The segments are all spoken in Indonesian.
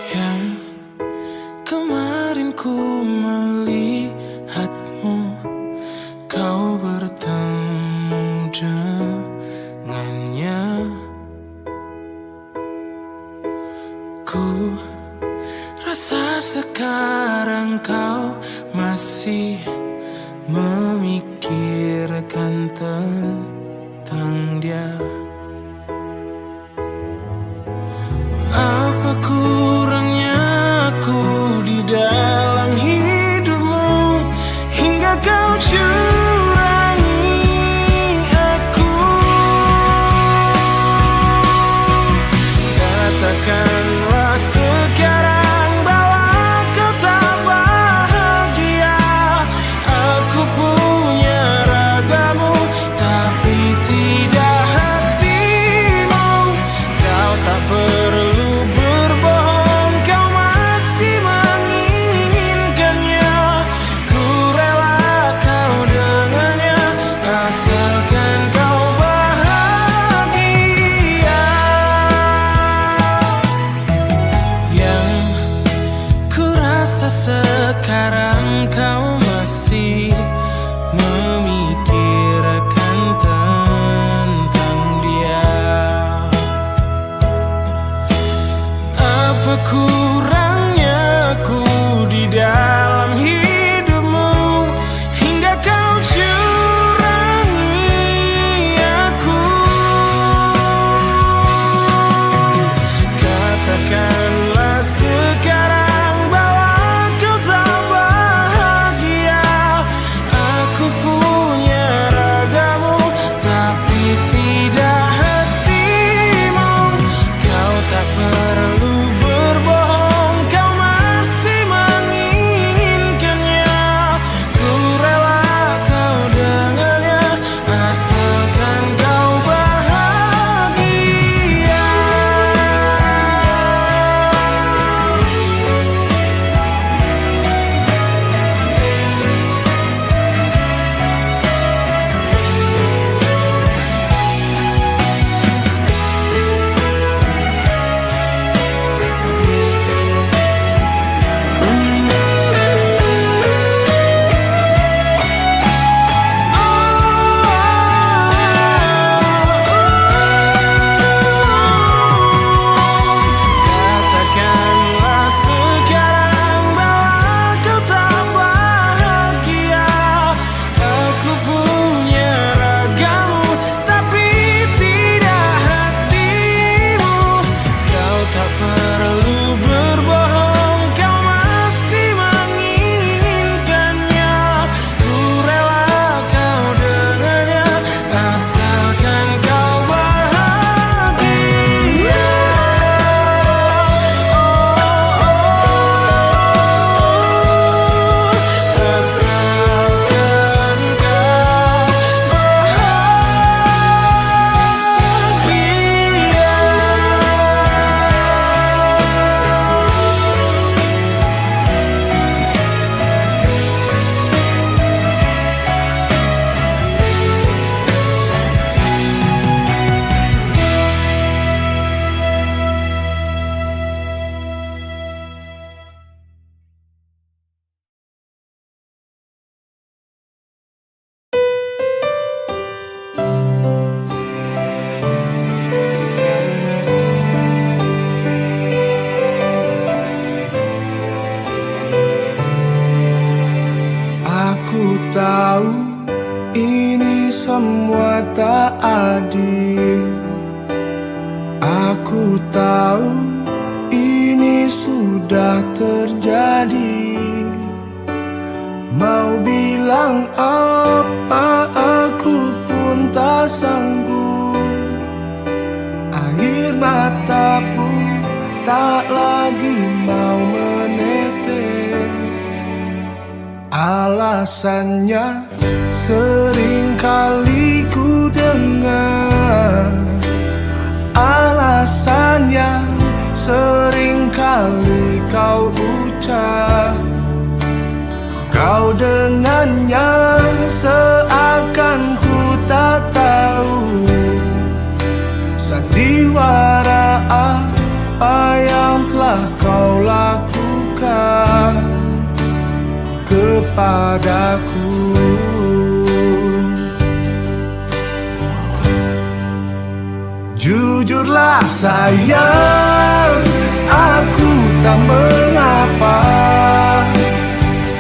Yang kemarin ku melihatmu, kau bertemu dengannya. Ku rasa sekarang kau masih memikirkan tentang dia. Apa kurangnya aku di dalam hidupmu hingga kau curangi aku? Katakanlah sekarang bahwa kau tak bahagia. Aku punya ragamu tapi tidak hatimu. Kau tak perlu berbohong, kau masih menginginkannya. Ku rela kau dengannya asalkan kau bahagia. Yang ku rasa sekarang kau masih memikirkan tentang dia. Apa kurangnya aku di dalam hidupmu hingga kau curangi aku? Katakanlah sekarang bahwa kau tak bahagia. Aku punya ragamu tapi tidak hatimu. Kau tak perlu berbohong, kau masih menginginkannya. Ku rela kau dengannya asalkan kau bahagia. Katakanlah sekarang bahwa kau tak bahagia. Aku punya ragamu tapi tidak hatimu. Kau tak perlu berbohong, kau masih menginginkannya. Ku rela kau dengannya asalkan kau bahagia. Asalkan kau Aku tahu ini semua tak adil. Aku tahu ini sudah terjadi. Mau bilang apa aku pun tak sanggup. Air mata pun tak lagi mau menetes. Alasannya sering kali ku dengar. Alasannya sering kali kau ucap. Kau dengannya seakan ku tak tahu sandiwara apa yang yang telah kau lakukan kepadaku. Jujurlah sayang, aku tak mengapa.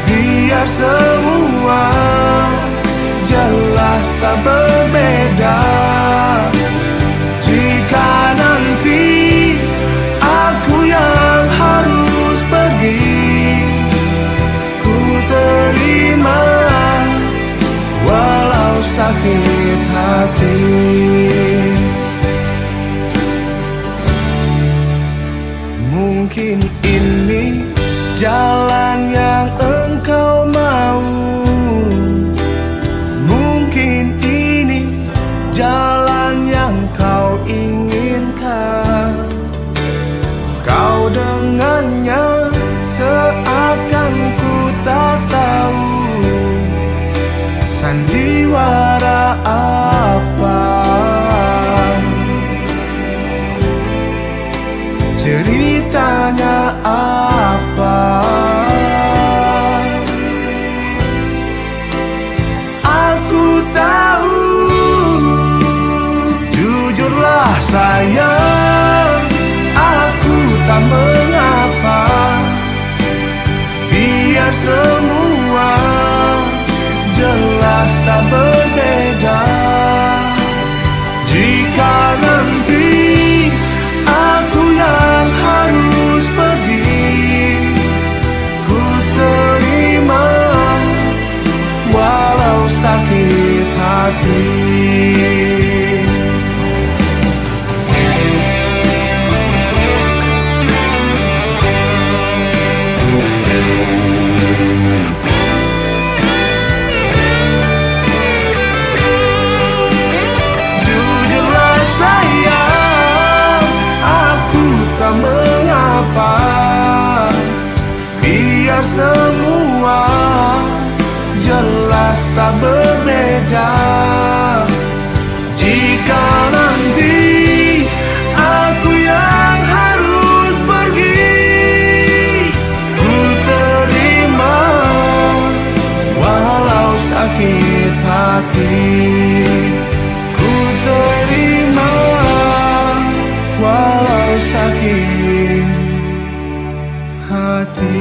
Biar semua jelas tak berbeda. Jika nanti aku yang harus pergi, ku terima walau sakit hati. Mungkin ini jalan yang engkau mau, mungkin ini jalan yang kau inginkan. Kau dengannya seakan ku tak tahu sandiwara apa, ceritanya apa. Aku tahu, jujurlah sayang, aku tak mengapa. Biar semua jelas tak berbeda. Jika nanti aku yang harus pergi, ku terima walau sakit hati. Jujurlah sayang, aku tak mengapa. Biar semua jelas tak berbeda. Jika nanti aku yang harus pergi, ku terima walau sakit hati. Ku terima walau sakit hati.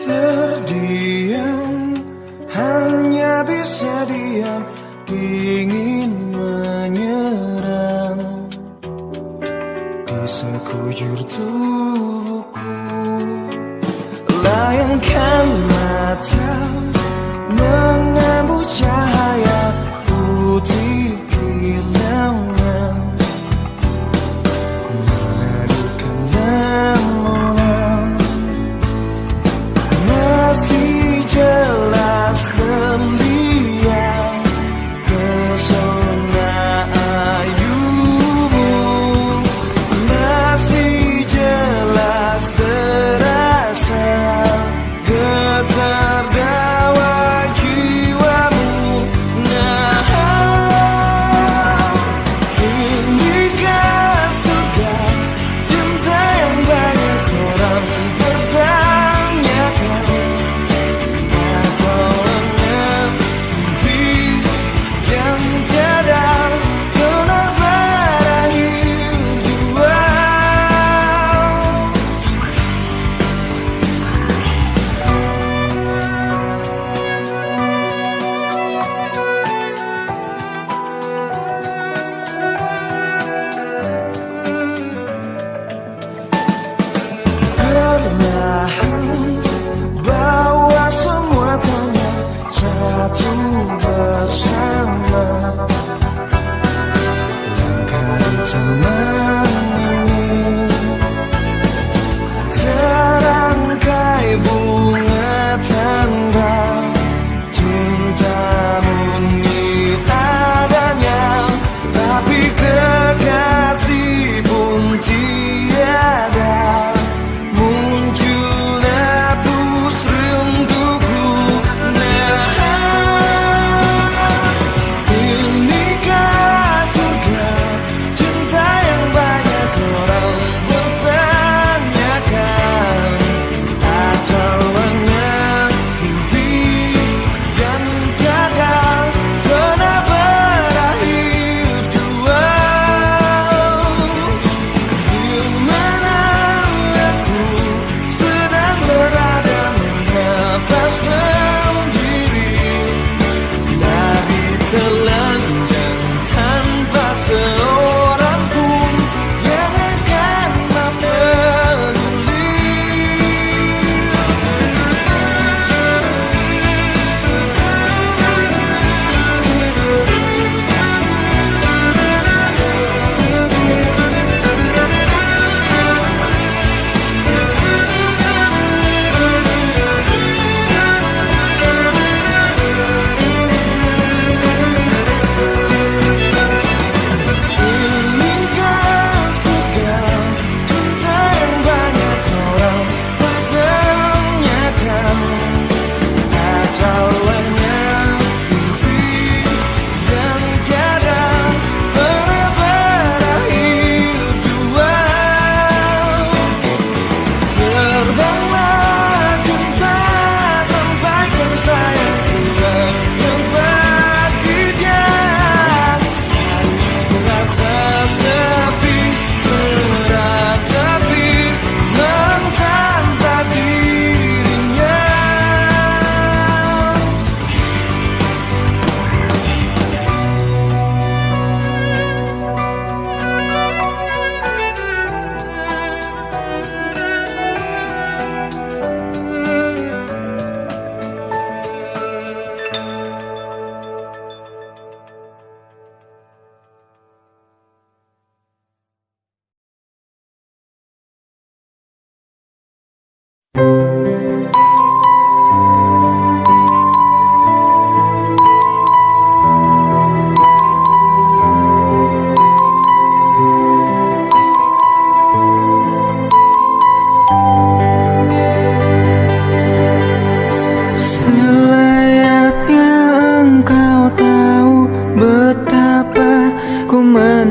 Terdiam, hanya bisa diam, ingin menyerang di sekujur tubuhku. Layangkan mata, mengambil cahaya putih hilangan, menadukan lamunan. Masih jelas terlihat pesona ayumu, masih jelas terasa getar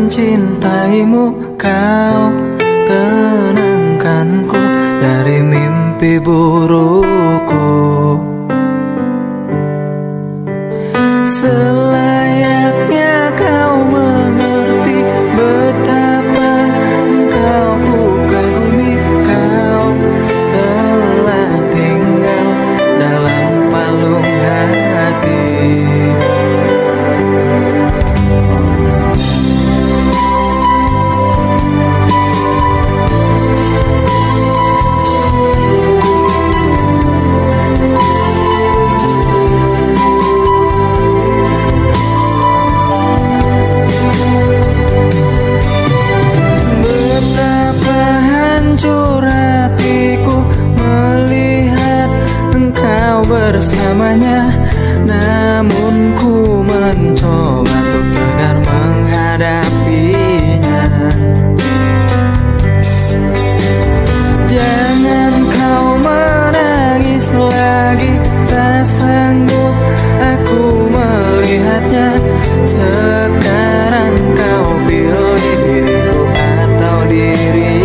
mencintaimu, kau tenangkanku dari mimpi burukku. Selayaknya kau mengerti betapa engkau ku kagumi. Kau telah tinggal dalam palung hati. Bersamanya, namun ku mencoba untuk tegar menghadapinya. Jangan kau menangis lagi, tak sanggup aku melihatnya. Sekarang kau pilih diriku atau dirinya.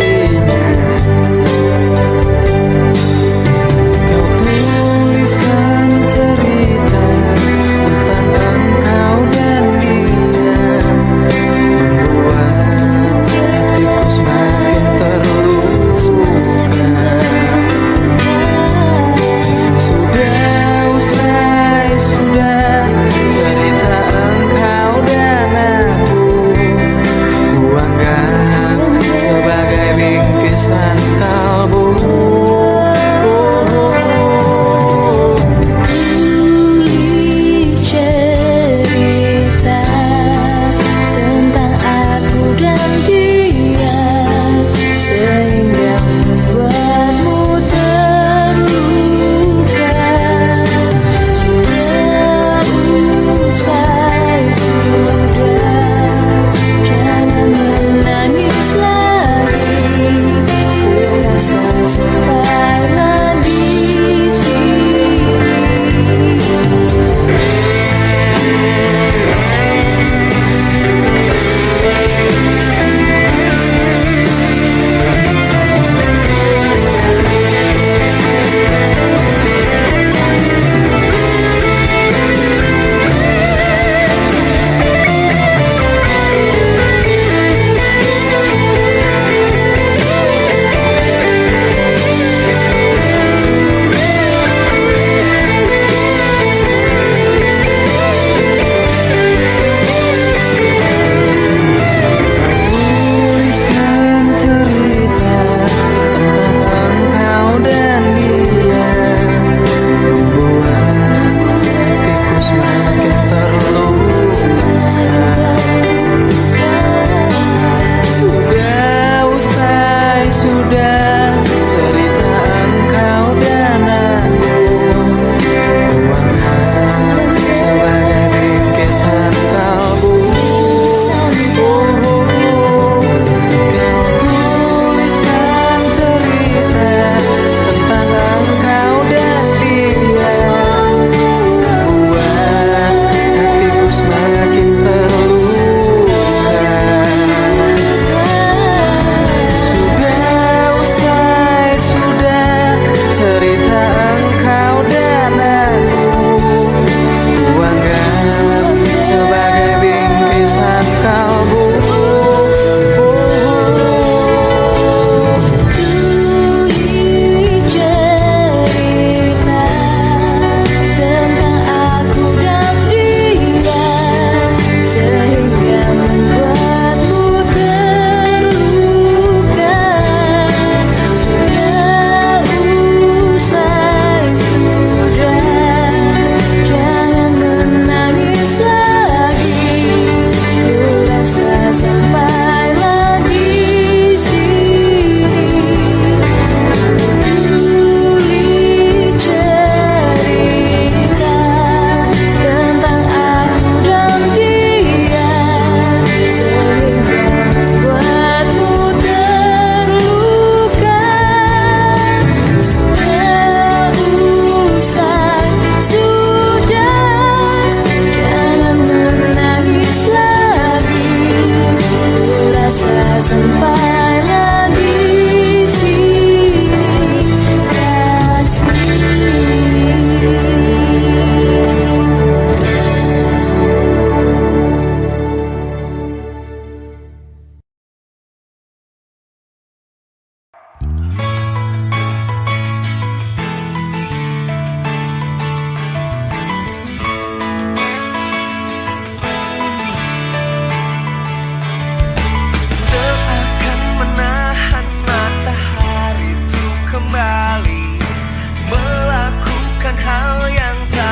Sudah usah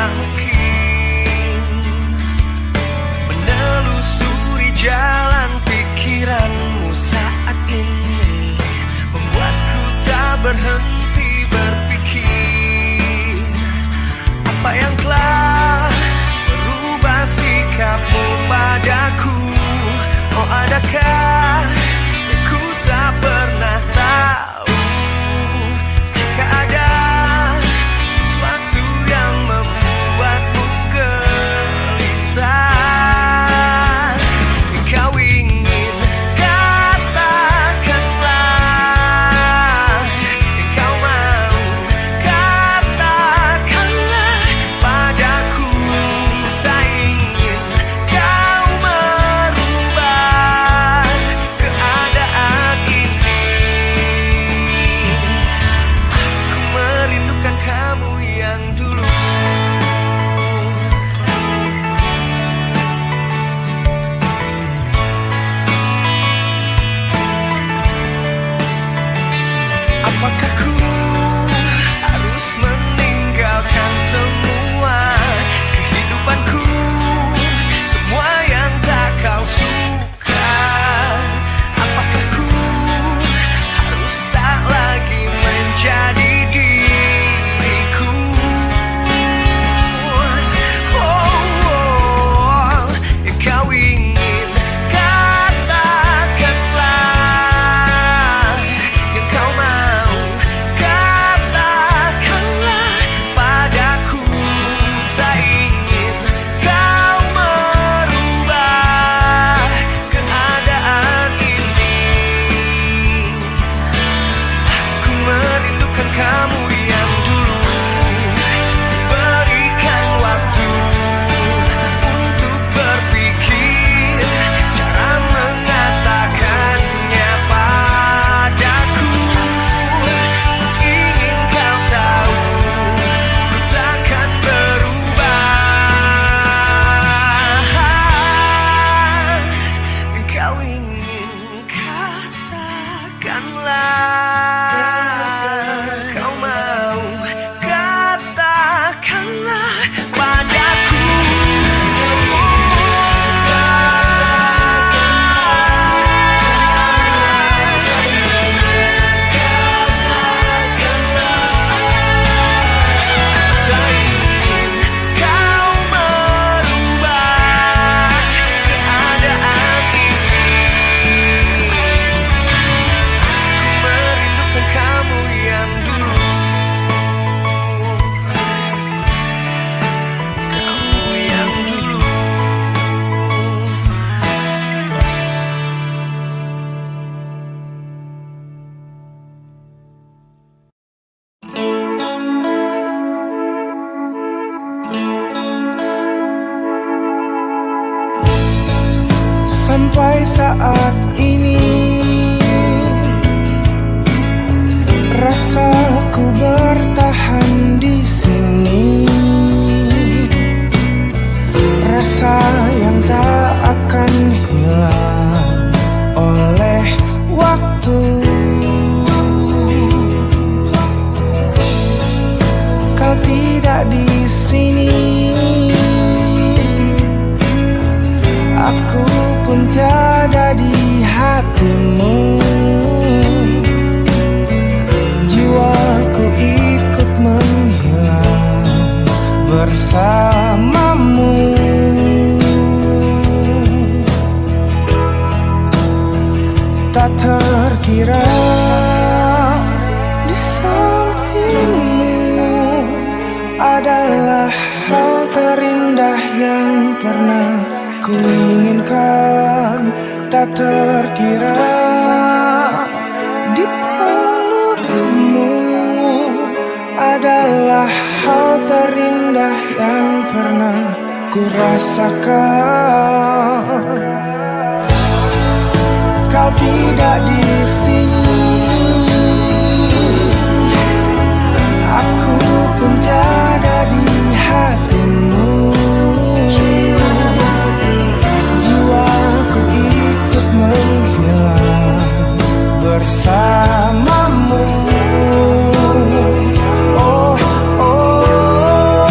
tak mungkin menelusuri jalan pikiranmu saat ini, membuatku tak berhenti berpikir apa yang telah berubah sikapmu padaku. Oh, adakah ku tak pernah tahu jika ada sesuatu yang membuatmu gelisah. Kau ingin katakanlah, kau mau katakanlah padaku. Tak ingin kau merubah keadaan ini. Aku merindukan kamu yang dulu. Apakah ku harus meninggalkan semua kehidupanku, semua yang tak kau suka? Apakah ku harus tak lagi menjadi diriku? Kau ingin katakanlah, yang kau mau katakanlah padaku. Tak ingin kau merubah keadaan ini. Aku merindukan kamu yang dulu. Berikan waktu untuk berpikir cara mengatakannya padaku. Ingin kau tahu, ku takkan berubah. Kau ingin katakanlah, kau mau katakanlah padaku. Tak ingin kau merubah keadaan ini. Aku merindukan kamu yang dulu. Kamu yang dulu. Sampai saat ini rasaku bertahan di sini, rasa yang tak akan hilang oleh waktu. Kau tidak di sini, aku pun tiada di hatimu. Jiwaku ikut menghilang bersamamu. Tak terkira di sampingmu adalah hal terindah yang pernah ku inginkan. Tak terkira di pelukmu adalah hal terindah yang pernah ku rasakan. Kau tidak di sini, aku pun tiada di hatimu. Jiwaku ikut menghilang bersamamu. Oh, oh,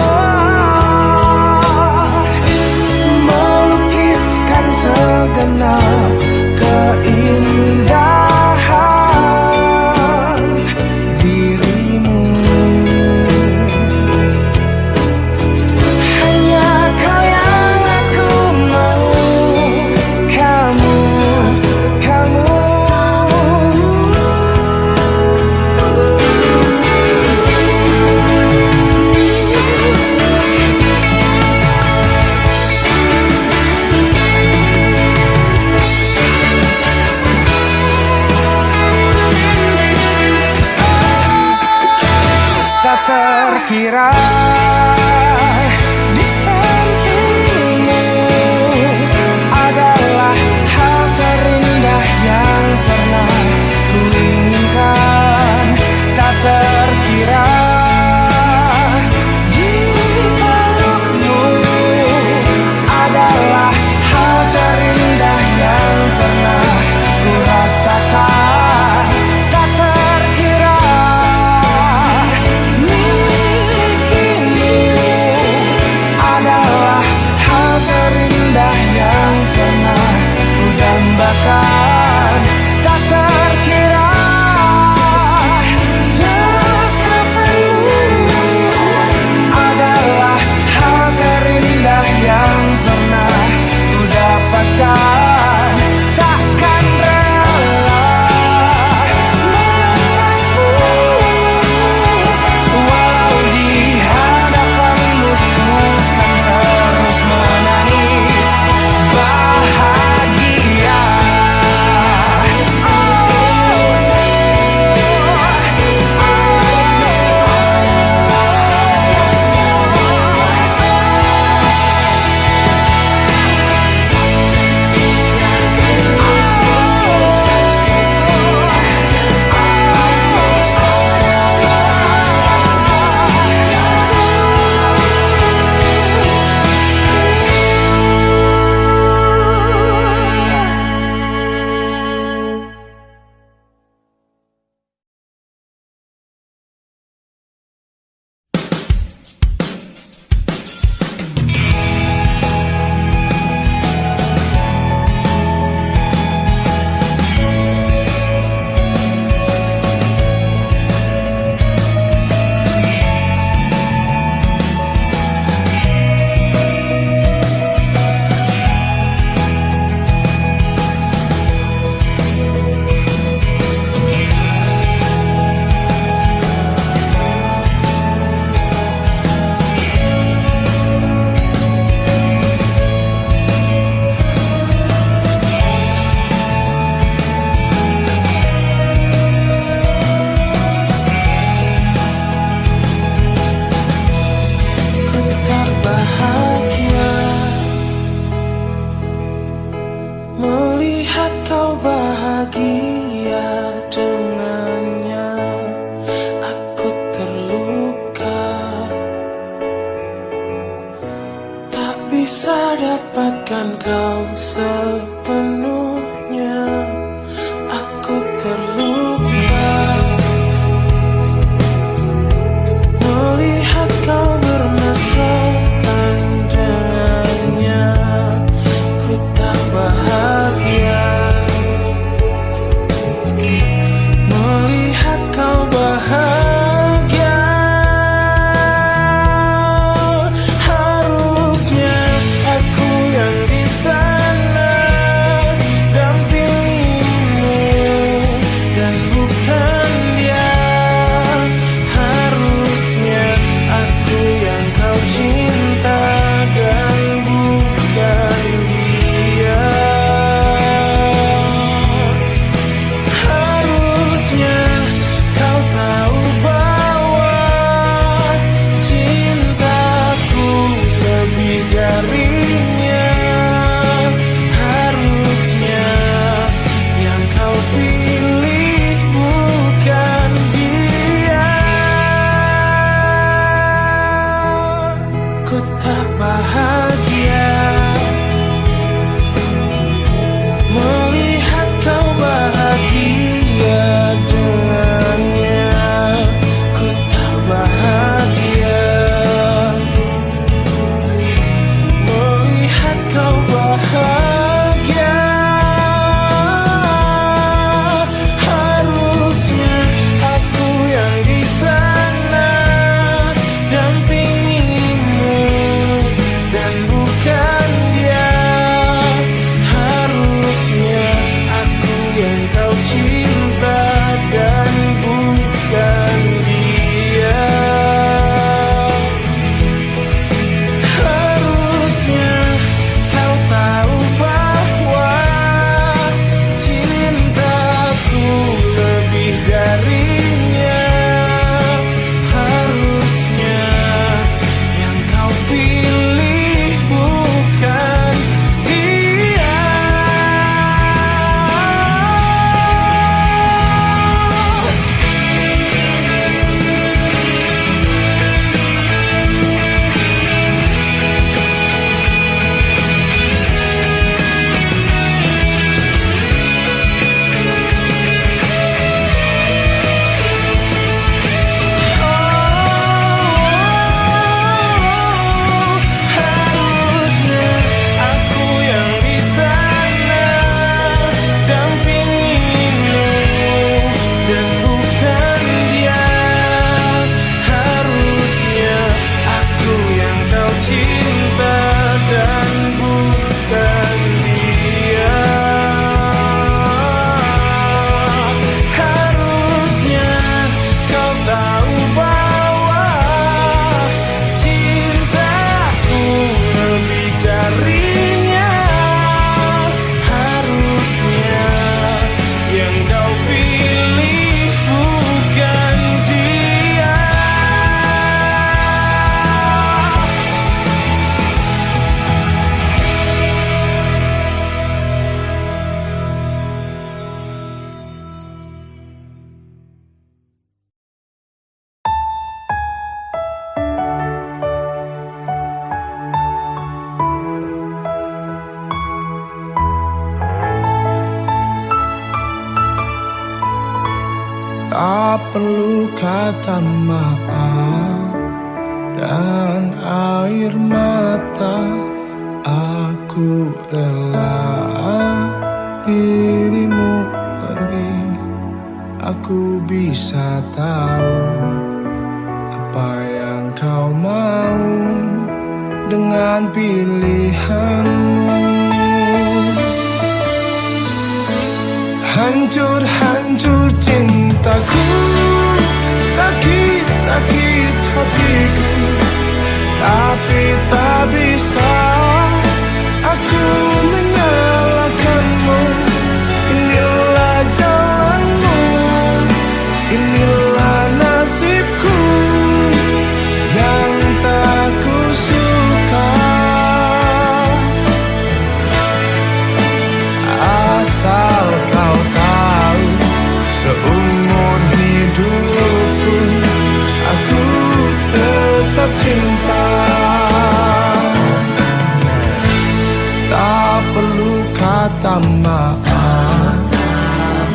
bisa dapatkan kau sepenuhnya. Aku terluka melihat kau bermesraan dengannya. Ku tak bahagia melihat kau bahagia. Harusnya aku yang di sana dampingimu dan bukan dia. Harusnya aku yang kau cinta dan bukan dia. Harusnya kau tahu bahwa cintaku lebih darinya. Harusnya yang kau pilih bukan dia. Ku tak bahagia melihat kau bahagia dengannya. Ku tak bahagia melihat kau bahagia. Harusnya aku yang di sana dampingimu dan bukan dia. Harusnya aku yang kau cinta dan bukan dia. Harusnya kau tahu bahwa cintaku lebih darinya. Harusnya yang kau pilih bukan dia. Harusnya aku yang di sana dampingimu dan bukan dia. Harusnya aku yang kau cinta dan bukan dia. Harusnya kau tahu bahwa cintaku lebih darinya. Harusnya yang kau pilih bukan dia. Tak perlu kata maaf dan air mata. Aku rela dirimu pergi. Aku bisa tahu apa yang kau mau dengan pilihanmu. Hancur-hancur cintaku, sakit-sakit hatiku, tapi tak bisa aku menyalahkanmu. Inilah jalanmu, inilah nasibku yang tak kusuka. Asal kau tahu, seumur hidupku aku tetap cinta. minta maaf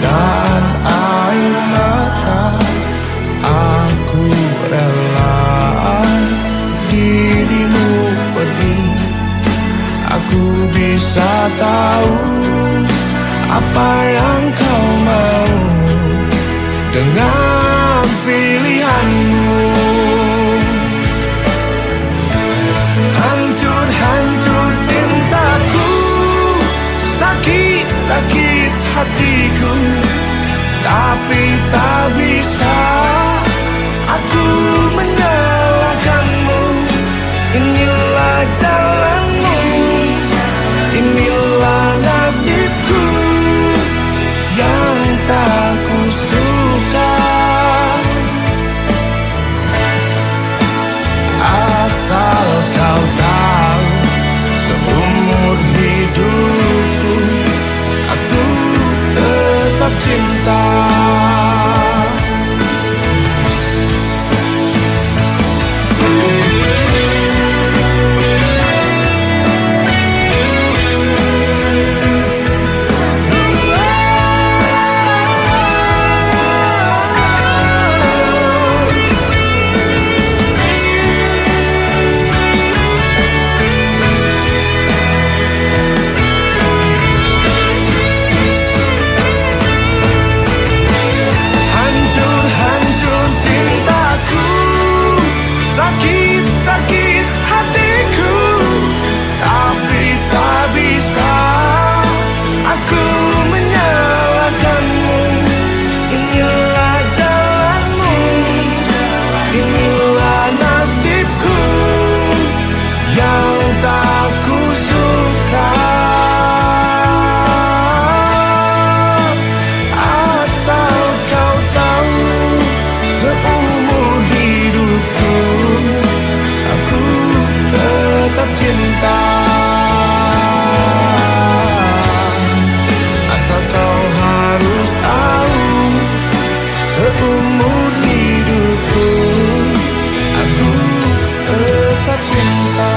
dan air mata. Aku rela dirimu pedih. Aku bisa tahu apa yang kau mau dengan pilihanmu. Hancur-hancur cintaku, sakit-sakit hatiku, tapi tak bisa aku menyalahkanmu. Inilah jalanmu, inilah nasibku yang tak kusuka. Asal kau tahu, seumur hidupku aku tetap cinta. Sakit hatiku, tapi tak bisa aku menyalahkanmu. Inilah jalanmu, inilah nasibku yang tak kusuka. Asal kau tahu, seumur hidupku aku tetap cinta. Asal kau harus tahu, seumur hidupku aku tetap cinta.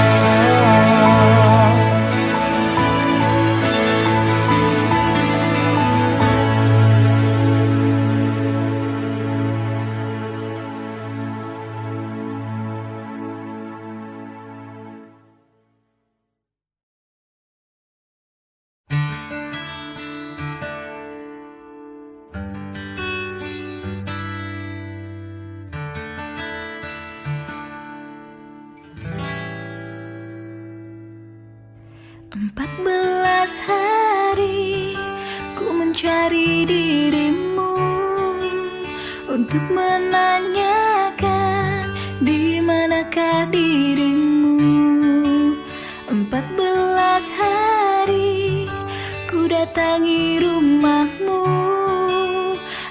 Hari ku mencari dirimu untuk menanyakan di manakah dirimu. 14 hari ku datangi rumahmu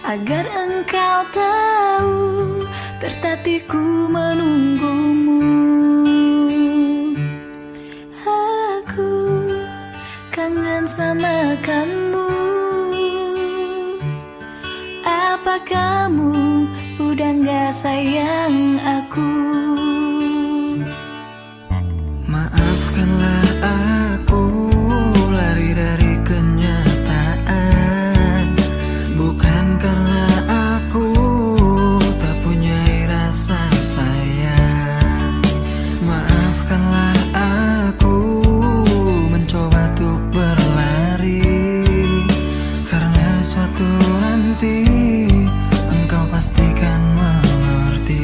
agar engkau tahu tertatihku menunggumu. Aku kangen sama kamu. Apa kamu udah gak sayang aku? Maafkanlah aku lari dari kenyataan. Bukan karena aku tak punya rasa sayang. Maafkanlah aku mencoba untuk berlari, karena suatu nanti engkau pastikan mengerti.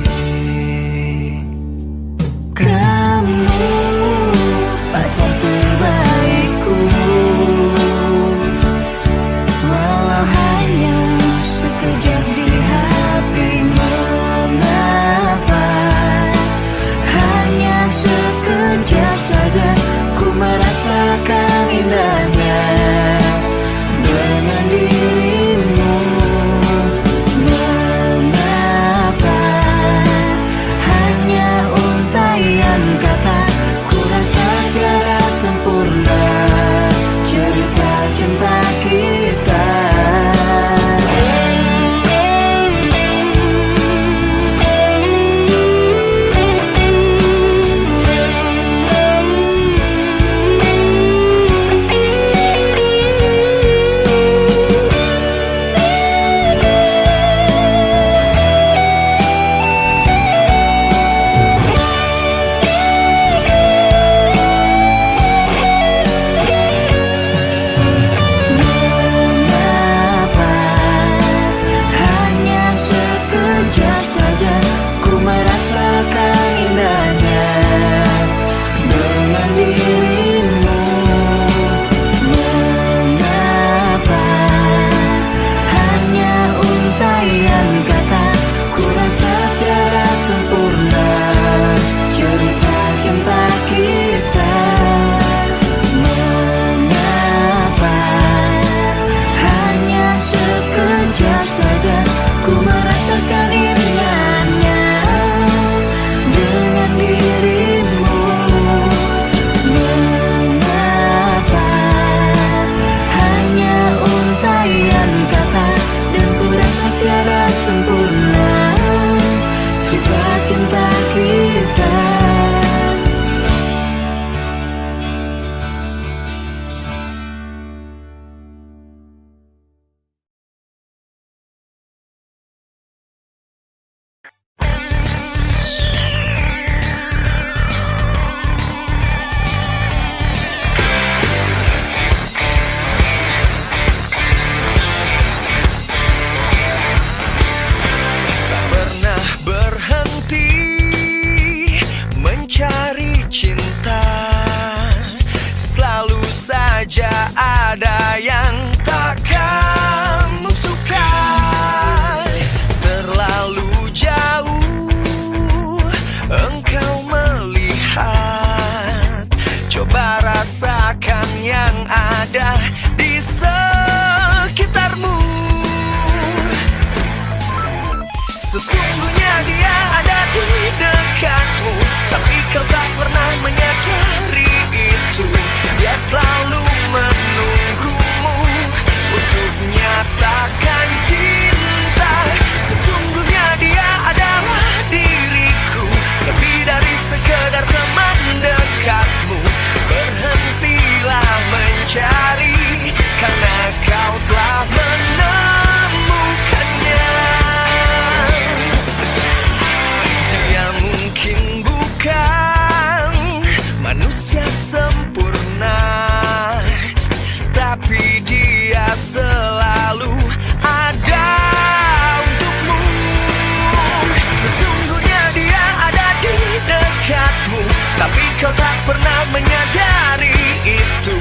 ada yang tak kamu suka. Terlalu jauh engkau melihat, coba rasakan yang ada di sekitarmu. Sesungguhnya dia ada di dekatmu, tapi kau tak pernah menyadari itu. Dia selalu menunggumu untuk nyatakan cinta. Sesungguhnya dia adalah diriku, lebih dari sekedar teman dekatmu. Berhentilah mencari, karena kau telah menemukannya. Dia mungkin bukan manusia sempurna, tapi dia selalu ada untukmu. Sesungguhnya dia ada di dekatmu, tapi kau tak pernah menyadari itu.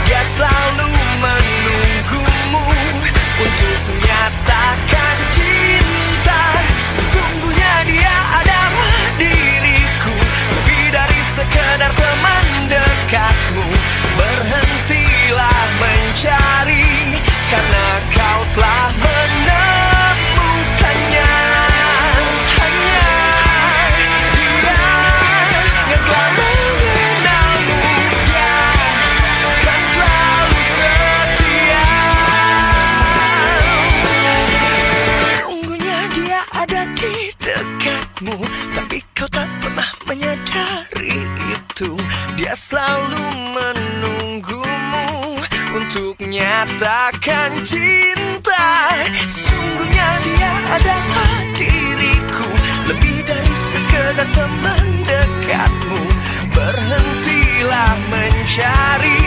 Dia selalu menunggumu untuk nyatakan cinta. Sesungguhnya dia adalah diriku, lebih dari sekedar teman dekatmu. Berhentilah mencari, karena kau telah menemukannya. Hanya dia yang telah mengenalmu. Dia kan selalu setia. Sungguhnya dia ada di dekatmu, tapi kau tak pernah menyadari itu. Dia selalu menunggumu untuk nyatakan cinta. Sungguhnya dia adalah diriku, lebih dari sekedar teman dekatmu. Berhentilah mencari,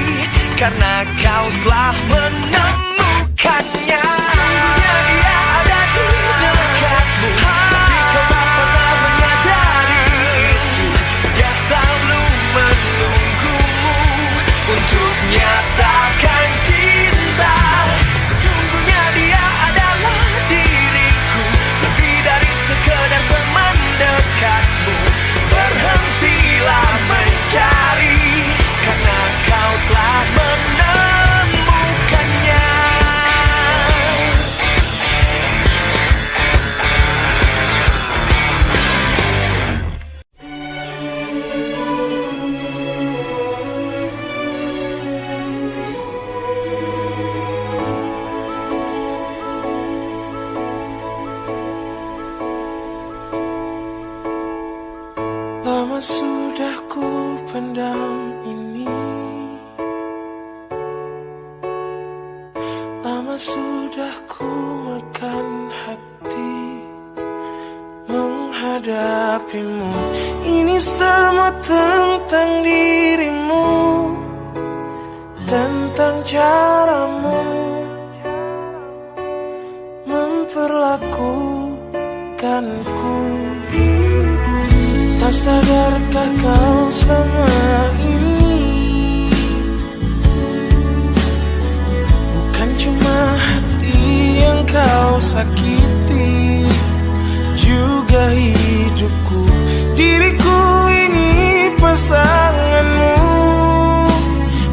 karena kau telah menemukannya. Sungguhnya dia ada di dekatmu, tapi kau tak pernah menyadari itu. Dia selalu menunggumu untuk nyatakan cinta. Sesungguhnya dia adalah diriku, lebih dari sekedar teman dekatmu. Berhentilah mencari, karena kau telah menemukannya. Lama sudah ku pendam ini, lama sudah ku makan hati menghadapimu. Ini semua tentang dirimu, tentang caramu memperlakukanku. Tak sadarkah kau selama ini bukan cuma hati yang kau sakiti, juga hidupku. Diriku ini pasanganmu,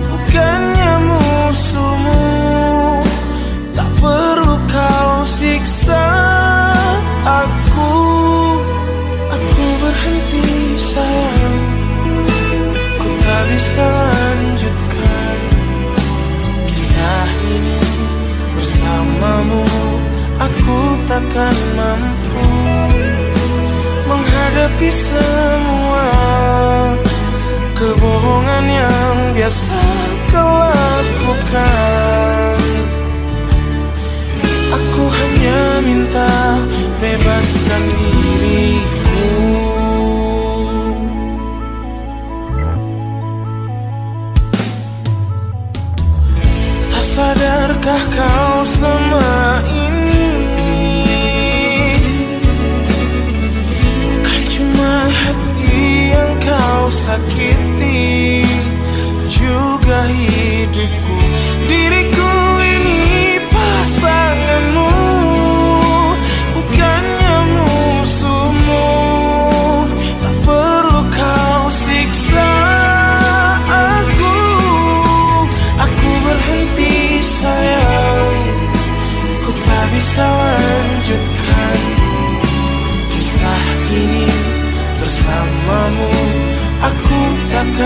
bukannya musuhmu. Tak perlu kau siksa aku berhenti sayang. Ku tak bisa lanjutkan kisah ini bersamamu. Aku takkan mampu menghadapi semua kebohongan yang biasa kau lakukan. Aku hanya minta bebaskan dirimu. Tak sadarkah kau selama ini bukan cuma hati yang kau sakiti, juga hidupku. Diriku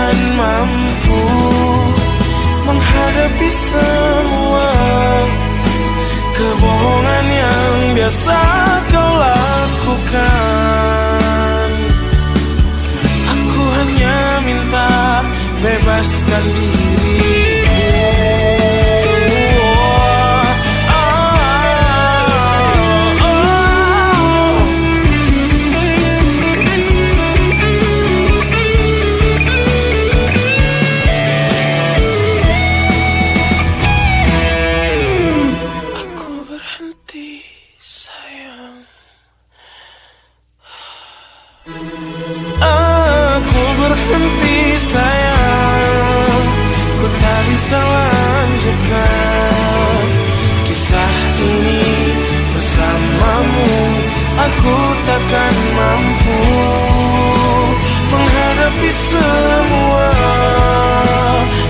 takkan mampu menghadapi semua kebohongan yang biasa kau lakukan. Aku hanya minta bebaskan dirimu. Bisa lanjutkan kisah ini bersamamu. Aku takkan mampu menghadapi semua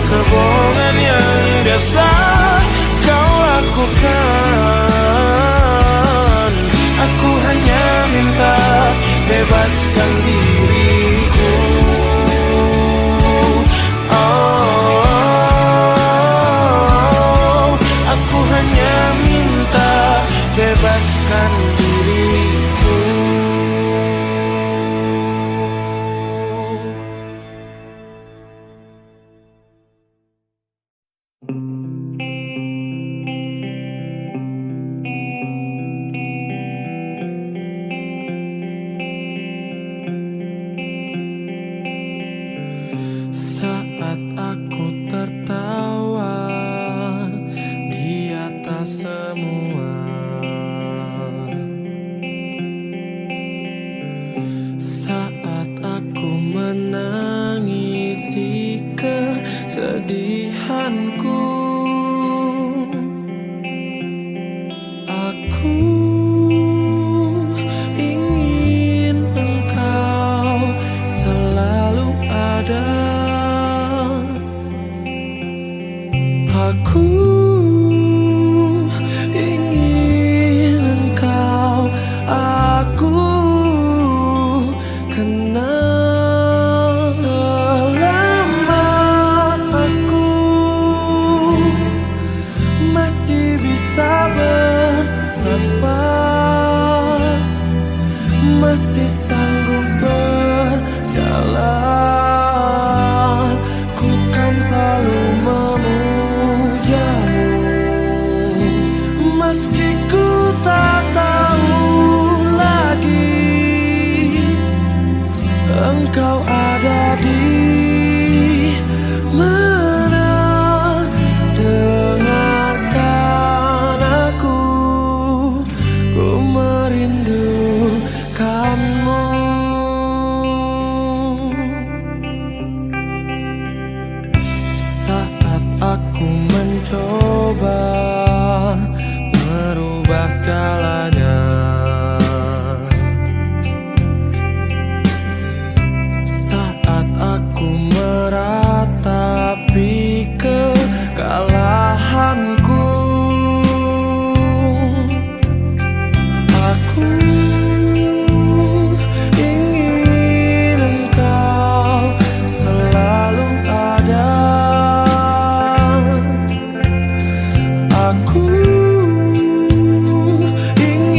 kebohongan yang biasa kau lakukan. Aku hanya minta bebaskan diriku. Aku hanya minta bebaskan diriku. Saat aku tertawa di atas semua, saat aku menangisi kesedihanku, aku ingin engkau selalu ada. Aku ingin engkau aku kenal. Selama aku masih bisa bernafas, masih sanggup berjalan, ku kan selalu memujamu. Meski ku tak tahu lagi engkau ada di mana, dengarkan aku, ku merindukanmu. Saat aku mencoba merubah segalanya, saat aku meratapi kekalahanku, aku ingin engkau selalu ada. Aku ingin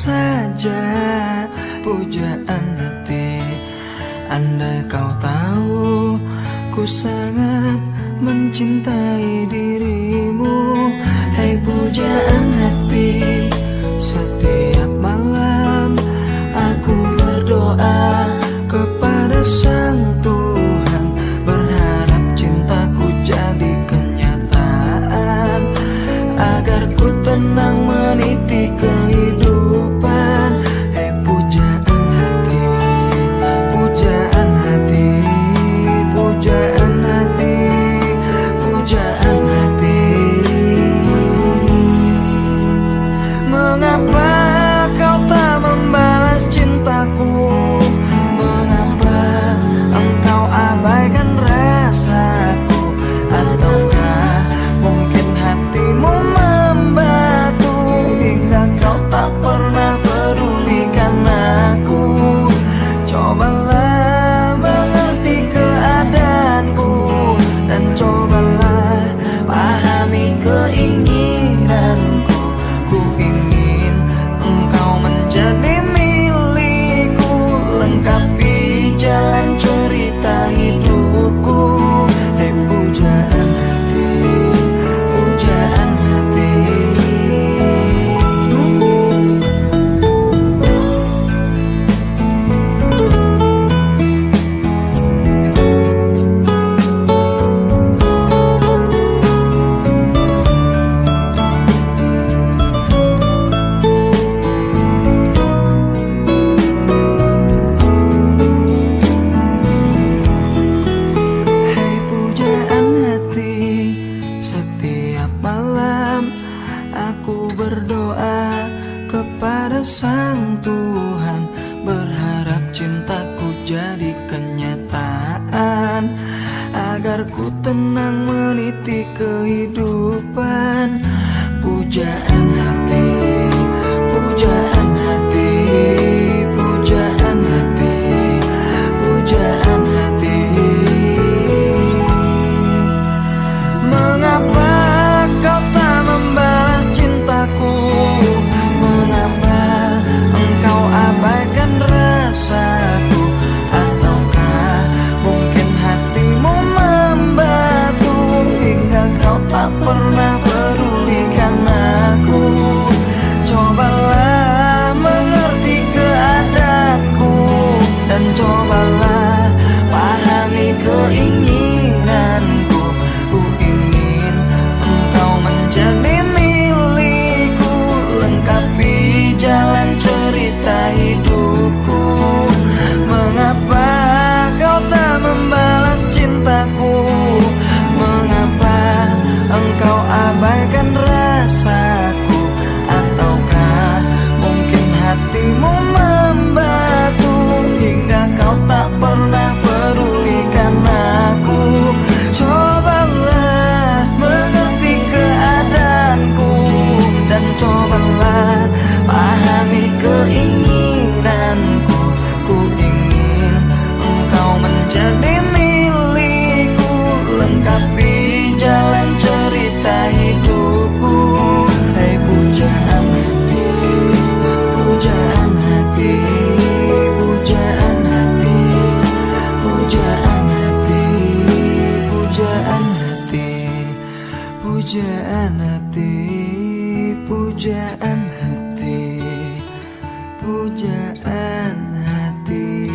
saja pujaan hati. Andai kau tahu ku sangat mencintai dirimu. Hai pujaan hati, setiap malam aku berdoa kepada Sang Tuhan, berharap cintaku jadi kenyataan, agar ku tenang meniti kehidupan. Hai pujaan hati, pujaan hati, pujaan hati, pujaan hati. Mengapa kau tak membalas cintaku? Mengapa engkau abaikan rasaku? Ataukah mungkin hatimu membatu hingga kau tak pernah pedulikan aku? Cobalah mengerti keadaanku dan cobalah pahami keinginanku. Ku ingin engkau menjadi milikku, lengkapi jalan cerita hidupku. Hai pujaan hati, pujaan hati. Hai pujaan hati, setiap malam aku berdoa kepada Sang Tuhan, berharap cintaku jadi kenyataan, agar ku tenang meniti kehidupan. Pujaan hati, pujaan hati, pujaan hati, pujaan hati. Mengapa kau tak membalas cintaku? Mengapa engkau abaikan rasaku? Ataukah mungkin hatimu membatu hingga kau tak pernah pedulikan aku? Cobalah mengerti keadaanku dan cobalah pahami keinginanku. Ku ingin engkau menjadi milikku, lengkapi jalan cerita hidupku. Mengapa kau tak membalas cintaku? Mengapa engkau abaikan rasaku? Ataukah mungkin hatimu membatu hingga kau tak pernah pedulikan aku? Cobalah mengerti keadaanku dan cobalah pahami keinginanku. Ku ingin engkau menjadi milikku, lengkapi jalan cerita hidupku. Hai pujaan hati, pujaan hati, pujaan hati, pujaan hati, pujaan hati, pujaan hati, pujaan hati, pujaan hati.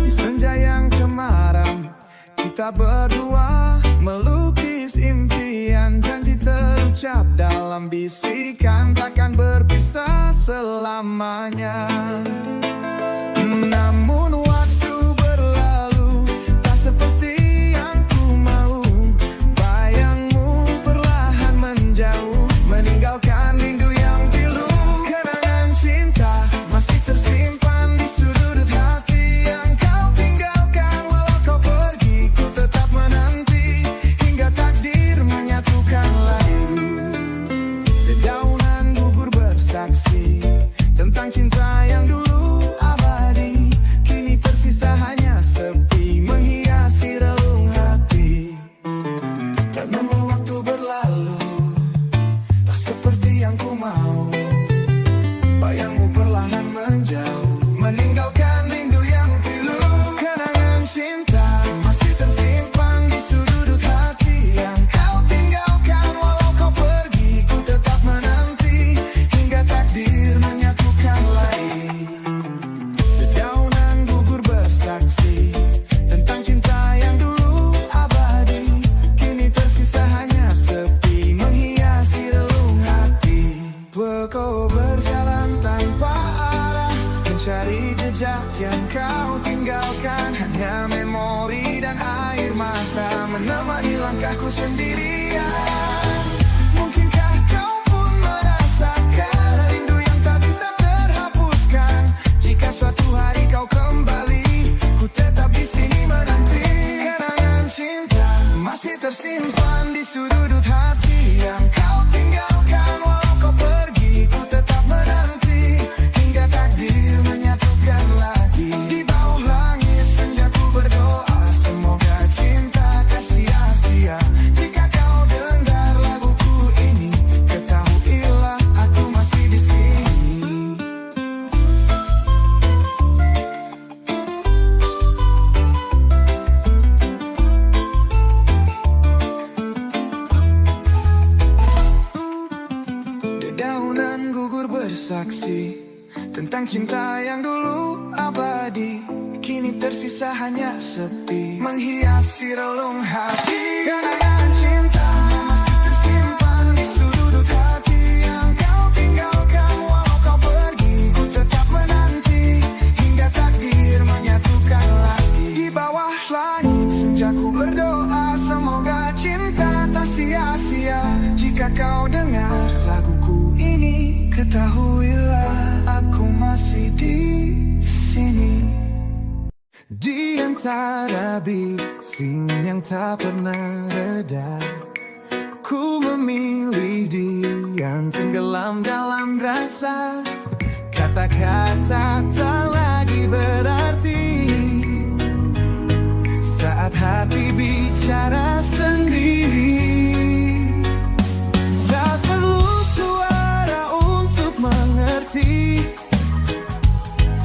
Di senja yang cemaram, kita berdua melukis impian, janji terucap dalam bisikan, takkan berpisah selamanya. Namun waktu berlalu, tak seperti yang ku mau. Bayangmu perlahan menjauh, meninggalkan rindu yang pilu. Kenangan cinta masih tersimpan di sudut hati yang kau tinggalkan. Walau kau pergi, ku tetap menanti hingga takdir menyatukan lalu. Dedaunan gugur bersaksi tentang cinta yang dulu abadi, kini menemani langkahku sendirian. Mungkinkah kau pun merasakan rindu yang tak bisa terhapuskan? Jika suatu hari kau kembali, ku tetap di sini menanti. Kenangan cinta masih tersimpan di sudut hati yang kau tinggalkan. Walau kau pergi, ku tetap menanti hingga takdir menyatukan lagi. Di bawah langit senja ku berdoa, semoga cinta tak sia-sia. Jika kau dengar laguku ini, ketahuilah aku masih di sini. Dedaunan gugur bersaksi tentang cinta yang dulu abadi, kini tersisa hanya sepi menghiasi relung hati. Kenangan cinta masih tersimpan di sudut hati yang kau tinggalkan. Walau kau pergi, ku tetap menanti hingga takdir menyatukan lagi. Di bawah langit senja ku berdoa, semoga cinta tak sia-sia. Jika kau dengar laguku ini, ketahuilah aku masih di sini. Di antara bising yang tak pernah reda, ku memilih dia yang tenggelam dalam rasa. Kata-kata tak lagi berarti saat hati bicara sendiri. Tak perlu suara untuk mengerti,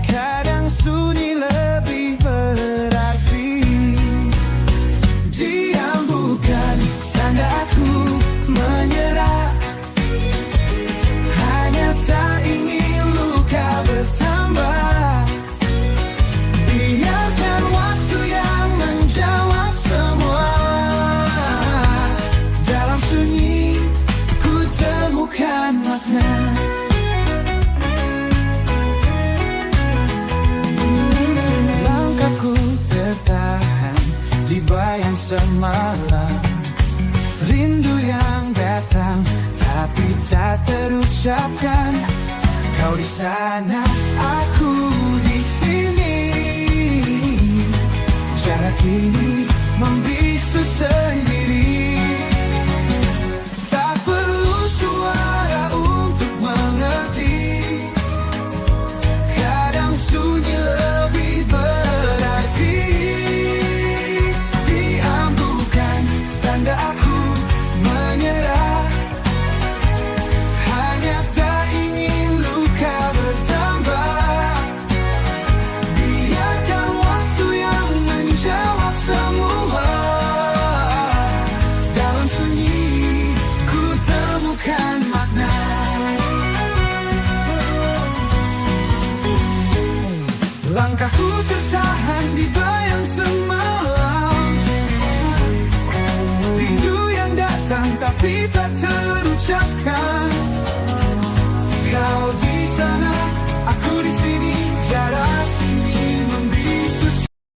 kadang sunyi lebih berarti. Diam bukan tanda aku menyerah, hanya tak ingin luka bertambah. Biarkan waktu yang menjawab semua. Dalam sunyi ku temukan makna. Langkahku tertahan di bayang semalam, rindu yang datang tapi tak terucapkan. Kau di sana, aku di sini. Jarak ini membisu sendiri. Tak perlu suara untuk mengerti, kadang sunyi lebih berarti. Diam bukan tanda aku menyerah, hanya tak ingin luka bertambah. Biarkan waktu yang menjawab semua. Dalam sunyi ku temukan makna. Langkahku